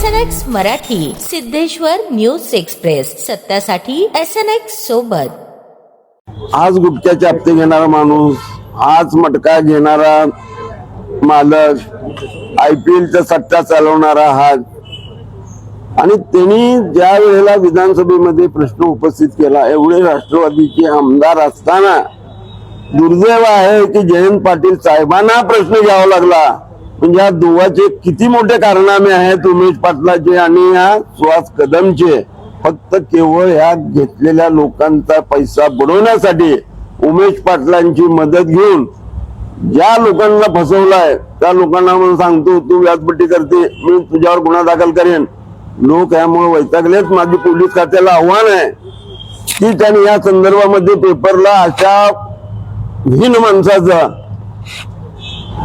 SNX Marathi, Siddheshwar news express, सत्यासाठी SNX सोबत। आज गुटख्याचे हप्ते घेणारा माणूस, आज मटका घेणारा मालक, IPLचा सट्टा चालवणारा हात, आणि त्यांनी ज्या वेळेला विधानसभेमध्ये प्रश्न उपस्थित केला, एवढे राष्ट्रवादीचे आमदार असताना दुर्दैव आहे की जयंत पाटील साहेबांना प्रश्न घ्यावा लागला। म्हणजे या दोघांचे किती मोठे कारनामे आहेत, उमेश पाटलाचे आणि या सुहास कदमचे। फक्त केवळ ह्या घेतलेल्या लोकांचा पैसा बुडवण्यासाठी उमेश पाटलांची मदत घेऊन ज्या लोकांना फसवलाय त्या लोकांना म्हणून सांगतो, तू व्याजपट्टी करते, मी तुझ्यावर गुन्हा दाखल करेन। लोक यामुळे वैतागलेत। माझी पोलीस खात्याला आव्हान आहे की त्यांनी या संदर्भामध्ये पेपरला अशा हीन माणसाचा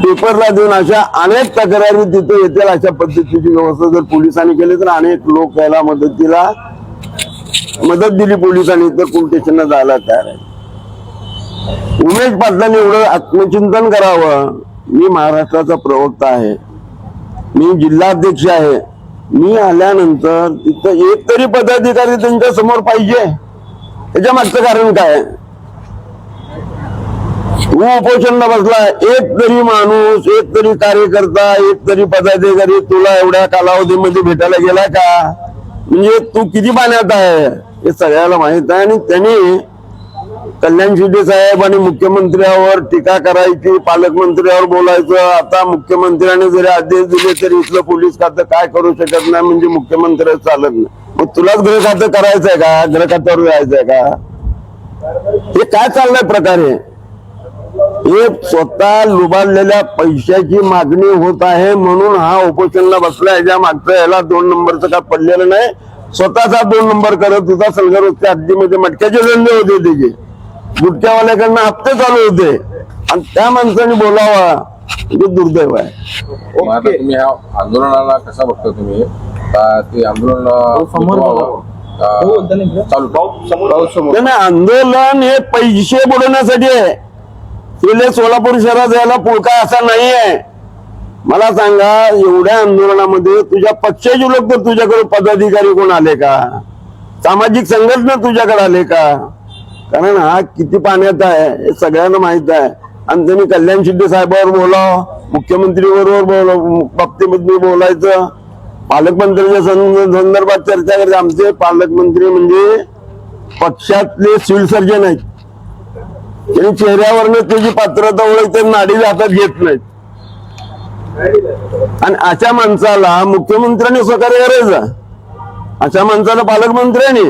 पेपरला देऊन अशा अनेक तक्रारी तिथे येतील अशा पद्धतीची व्यवस्था जर पोलिसांनी केली तर अनेक लोक याला मदत दिली पोलिसांनी तर पोलीस स्टेशनला जायला तयार आहे। उमेश पाटलांनी एवढं आत्मचिंतन करावं। मी महाराष्ट्राचा प्रवक्ता आहे, मी जिल्हाध्यक्ष आहे, मी आल्यानंतर तिथं एक तरी पदाधिकारी त्यांच्या समोर पाहिजे। त्याच्या मागचं कारण काय? तू उपोषणला बसला, एक तरी माणूस, एक तरी कार्यकर्ता, एक तरी पदाधिकारी तुला एवढ्या कालावधीमध्ये भेटायला गेला का? म्हणजे तू किती पाण्यात आहे हे सगळ्याला माहित आहे। आणि त्यांनी कल्याण शिंदे साहेब आणि मुख्यमंत्र्यावर टीका करायची, पालकमंत्र्यावर बोलायचं। आता मुख्यमंत्र्यांनी जरी आदेश दिले तरी इथलं पोलीस खातं काय करू शकत नाही, म्हणजे मुख्यमंत्र्याच चालत नाही। मग तुलाच गृह खातं करायचंय का? गृह खात्यावर जायचंय का? हे काय चाललंय प्रकारे? हे स्वतः लुबाडलेल्या पैशाची मागणी होत आहे म्हणून हा उपोषणला बसला। याच्या मागचं याला 2 नंबरचं काय पडलेलं नाही, स्वतःचा 2 नंबर करत होता। सलगरच्या हद्दीमध्ये मटक्याचे धंदे होते, त्याचे गुटख्यावाल्याकडनं हप्ते चालू होते, आणि त्या माणसाने बोलावा हे दुर्दैव आहे। तुम्ही ह्या आंदोलनाला कसा बघता तुम्ही? ते आंदोलन आंदोलन हे पैसे बुडवण्यासाठी आहे। तिले सोलापूर शहरात जायला पुळका असा नाही आहे। मला सांगा, एवढ्या आंदोलनामध्ये तुझ्या पक्षाचे लोक तर तुझ्याकडे पदाधिकारी कोण आले का? सामाजिक संघटना तुझ्याकडे आले का? कारण हा किती पाण्यात आहे हे सगळ्यांना माहित आहे। आणि त्यांनी कल्याण शिंदे साहेबांवर बोलावं, मुख्यमंत्री बरोबर बाबतीमध्ये बोलायचं, पालकमंत्र्यांच्या संदर्भात चर्चा करायची। आमचे पालकमंत्री म्हणजे पक्षातले सिव्हिल सर्जन आहेत, त्यांनी चेहऱ्यावरनं त्याची पात्रता ओळखते, नाडी हातात घेत नाहीत। आणि अशा माणसाला मुख्यमंत्र्यांनी सहकार्य करायचं, अशा माणसाला पालकमंत्र्यांनी,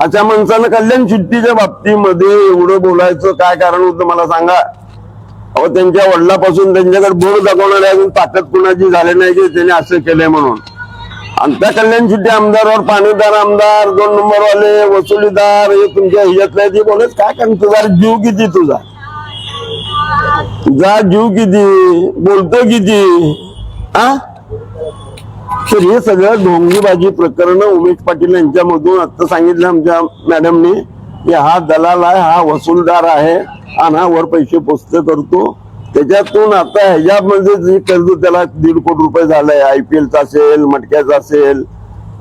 अशा माणसाला कल्याण शिंदेच्या बाबतीमध्ये एवढं बोलायचं काय कारण होतं मला सांगा? अहो, त्यांच्या वडिलापासून त्यांच्याकडे बोर्ड दाखवणारे अजून ताकद कुणाची झाली नाही की त्यांनी असं केलंय म्हणून। आणि त्या कल्याण शिंदे आमदारावर पाणीदार आमदार, 2 नंबरवाले, वसुलीदार, हे तुमच्या ह्याच्यातलं ते बोलत काय? कारण तुझा जीव किती, तुझा जीव किती, बोलतो किती? तर हे सगळं ढोंगीबाजी प्रकरण उमेश पाटील यांच्यामधून आता सांगितलं आमच्या मॅडमनी की हा दलाल आहे, हा वसूलदार आहे, आणि हा वर पैसे पोस्ट करतो। त्याच्यातून आता ह्याच्यामध्ये जे कर्ज त्याला 1.5 कोटी रुपये झालंय, IPLचा असेल, मटक्याचा असेल,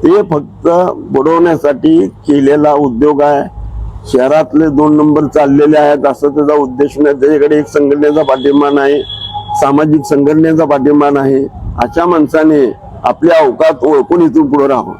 ते फक्त बुडवण्यासाठी केलेला उद्योग आहे। शहरातले 2 नंबर चाललेले आहेत असं त्याचा उद्देश नाही। त्याच्याकडे एक संघटनेचा पाठिंबा नाही, सामाजिक संघटनेचा पाठिंबा नाही। अशा माणसाने आपल्या अवकात ओळखून इथून पुढे राहावं।